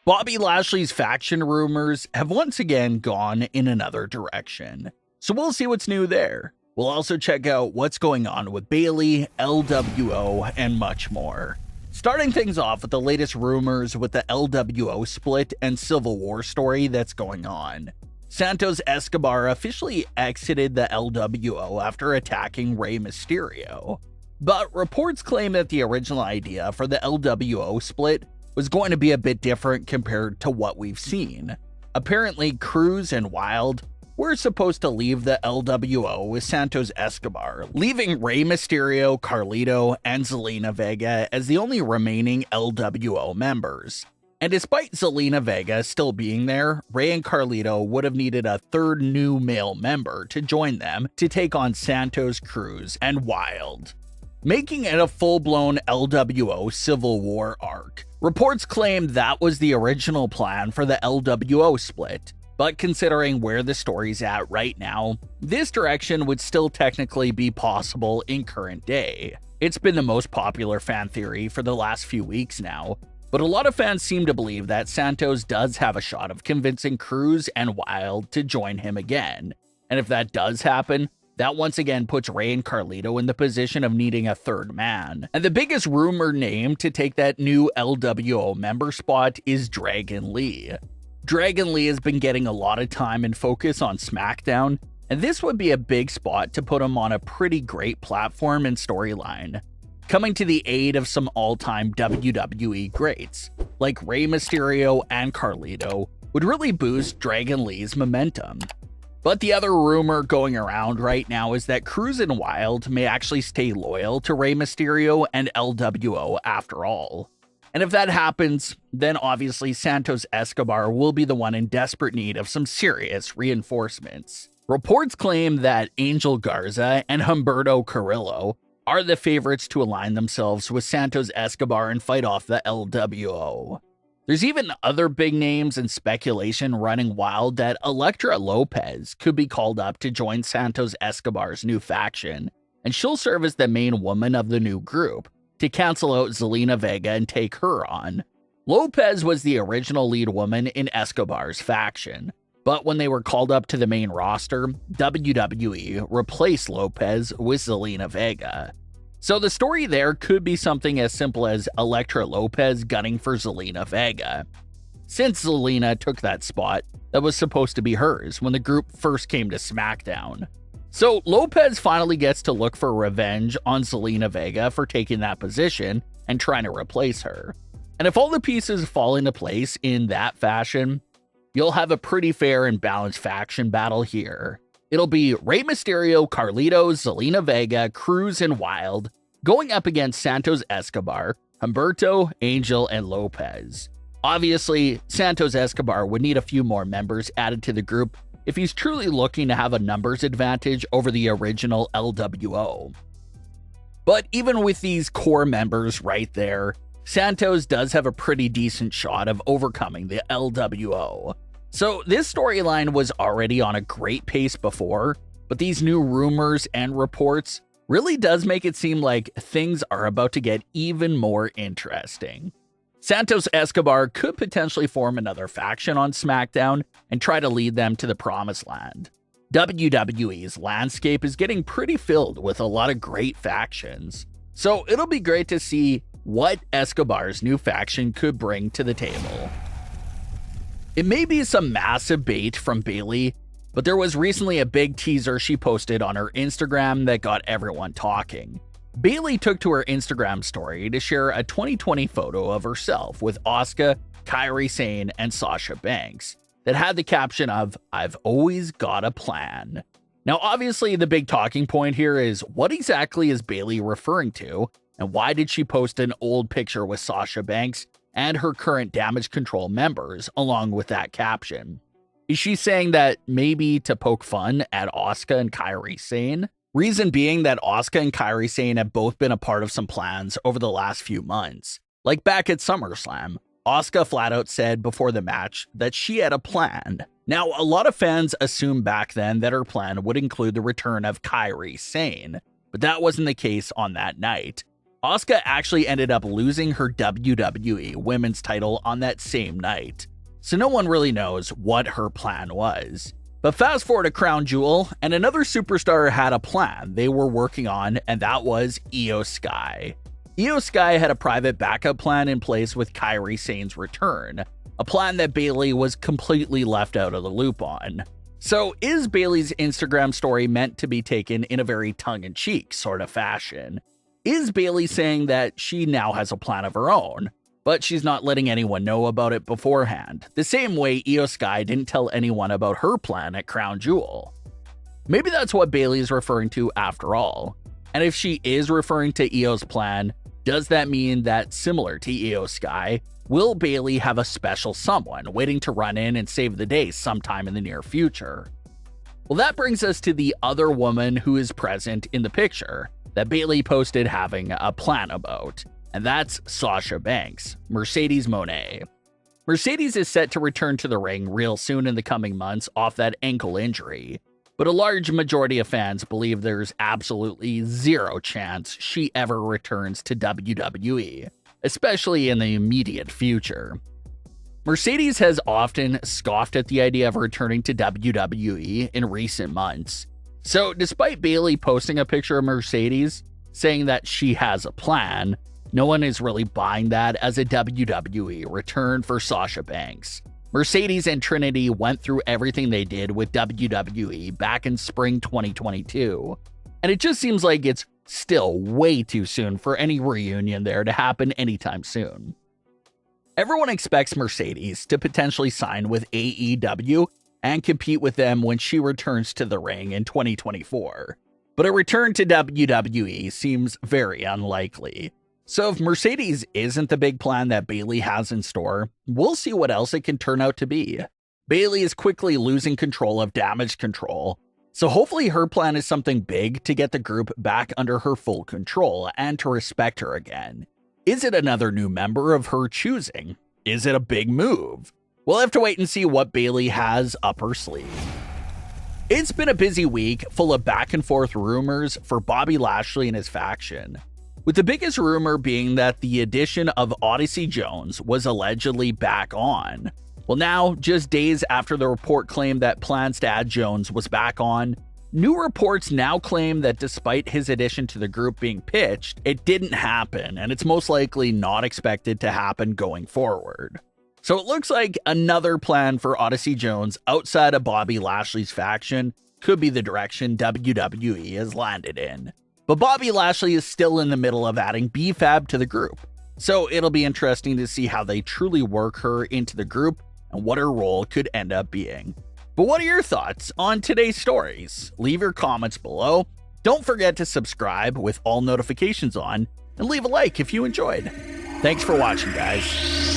Bobby Lashley's faction rumors have once again gone in another direction, so we'll see what's new there. We'll also check out what's going on with Bayley, LWO, and much more. Starting things off with the latest rumors with the LWO split and Civil War story that's going on. Santos Escobar officially exited the LWO after attacking Rey Mysterio. But reports claim that the original idea for the LWO split was going to be a bit different compared to what we've seen. Apparently, Cruz and Wilde were supposed to leave the LWO with Santos Escobar, leaving Rey Mysterio, Carlito, and Zelina Vega as the only remaining LWO members. And despite Zelina Vega still being there, Rey and Carlito would have needed a third new male member to join them to take on Santos, Cruz, and Wilde, making it a full-blown LWO Civil War arc. Reports claim that was the original plan for the LWO split, but considering where the story's at right now, this direction would still technically be possible in current day. It's been the most popular fan theory for the last few weeks now, but a lot of fans seem to believe that Santos does have a shot of convincing Cruz and Wilde to join him again, and if that does happen, that once again puts Rey and Carlito in the position of needing a third man. And the biggest rumored name to take that new LWO member spot is Dragon Lee. Dragon Lee has been getting a lot of time and focus on SmackDown, and this would be a big spot to put him on a pretty great platform and storyline, coming to the aid of some all-time WWE greats, like Rey Mysterio and Carlito, would really boost Dragon Lee's momentum. But the other rumor going around right now is that Cruz and Wilde may actually stay loyal to Rey Mysterio and LWO after all. And if that happens, then obviously Santos Escobar will be the one in desperate need of some serious reinforcements. Reports claim that Angel Garza and Humberto Carrillo are the favorites to align themselves with Santos Escobar and fight off the LWO. There's even other big names and speculation running wild that Elektra Lopez could be called up to join Santos Escobar's new faction, and she'll serve as the main woman of the new group, to cancel out Zelina Vega and take her on. Lopez was the original lead woman in Escobar's faction, but when they were called up to the main roster, WWE replaced Lopez with Zelina Vega. So the story there could be something as simple as Elektra Lopez gunning for Zelina Vega, since Zelina took that spot that was supposed to be hers when the group first came to SmackDown. So Lopez finally gets to look for revenge on Zelina Vega for taking that position and trying to replace her. And if all the pieces fall into place in that fashion, you'll have a pretty fair and balanced faction battle here. It'll be Rey Mysterio, Carlito, Zelina Vega, Cruz, and Wilde going up against Santos Escobar, Humberto, Angel, and Lopez. Obviously, Santos Escobar would need a few more members added to the group if he's truly looking to have a numbers advantage over the original LWO. But even with these core members right there, Santos does have a pretty decent shot of overcoming the LWO. So this storyline was already on a great pace before, but these new rumors and reports really does make it seem like things are about to get even more interesting. Santos Escobar could potentially form another faction on SmackDown and try to lead them to the promised land. WWE's landscape is getting pretty filled with a lot of great factions, so it'll be great to see what Escobar's new faction could bring to the table. It may be some massive bait from Bayley, but there was recently a big teaser she posted on her Instagram that got everyone talking. Bayley took to her Instagram story to share a 2020 photo of herself with Asuka, Kairi Sane, and Sasha Banks that had the caption of, "I've always got a plan." Now obviously the big talking point here is what exactly is Bayley referring to, and why did she post an old picture with Sasha Banks and her current Damage CTRL members along with that caption? Is she saying that maybe to poke fun at Asuka and Kairi Sane? Reason being that Asuka and Kairi Sane have both been a part of some plans over the last few months, like back at SummerSlam, Asuka flat out said before the match that she had a plan. Now, a lot of fans assumed back then that her plan would include the return of Kairi Sane, but that wasn't the case on that night. Asuka actually ended up losing her WWE Women's title on that same night, so no one really knows what her plan was. But fast forward to Crown Jewel, and another superstar had a plan they were working on, and that was Io Sky. Io Sky had a private backup plan in place with Kairi Sane's return, a plan that Bayley was completely left out of the loop on. So is Bayley's Instagram story meant to be taken in a very tongue-in-cheek sort of fashion? Is Bayley saying that she now has a plan of her own, but she's not letting anyone know about it beforehand, the same way Io Sky didn't tell anyone about her plan at Crown Jewel? Maybe that's what Bayley is referring to after all. And if she is referring to Io's plan, does that mean that, similar to Io Sky, will Bayley have a special someone waiting to run in and save the day sometime in the near future? Well, that brings us to the other woman who is present in the picture that Bayley posted having a plan about, and that's Sasha Banks, Mercedes Mone. Mercedes is set to return to the ring real soon in the coming months off that ankle injury, but a large majority of fans believe there's absolutely zero chance she ever returns to WWE, especially in the immediate future. Mercedes has often scoffed at the idea of returning to WWE in recent months. So despite Bayley posting a picture of Mercedes saying that she has a plan, no one is really buying that as a WWE return for Sasha Banks. Mercedes and Trinity went through everything they did with WWE back in spring 2022, and it just seems like it's still way too soon for any reunion there to happen anytime soon. Everyone expects Mercedes to potentially sign with AEW and compete with them when she returns to the ring in 2024, but a return to WWE seems very unlikely. So if Mercedes isn't the big plan that Bayley has in store, we'll see what else it can turn out to be. Bayley is quickly losing control of Damage CTRL, so hopefully her plan is something big to get the group back under her full control and to respect her again. Is it another new member of her choosing? Is it a big move? We'll have to wait and see what Bayley has up her sleeve. It's been a busy week full of back and forth rumors for Bobby Lashley and his faction, with the biggest rumor being that the addition of Odyssey Jones was allegedly back on. Well, now, just days after the report claimed that plans to add Jones was back on, new reports now claim that despite his addition to the group being pitched, it didn't happen, and it's most likely not expected to happen going forward. So it looks like another plan for Odyssey Jones outside of Bobby Lashley's faction could be the direction WWE has landed in. But Bobby Lashley is still in the middle of adding B-Fab to the group, so it'll be interesting to see how they truly work her into the group and what her role could end up being. But what are your thoughts on today's stories? Leave your comments below. Don't forget to subscribe with all notifications on, and leave a like if you enjoyed. Thanks for watching, guys.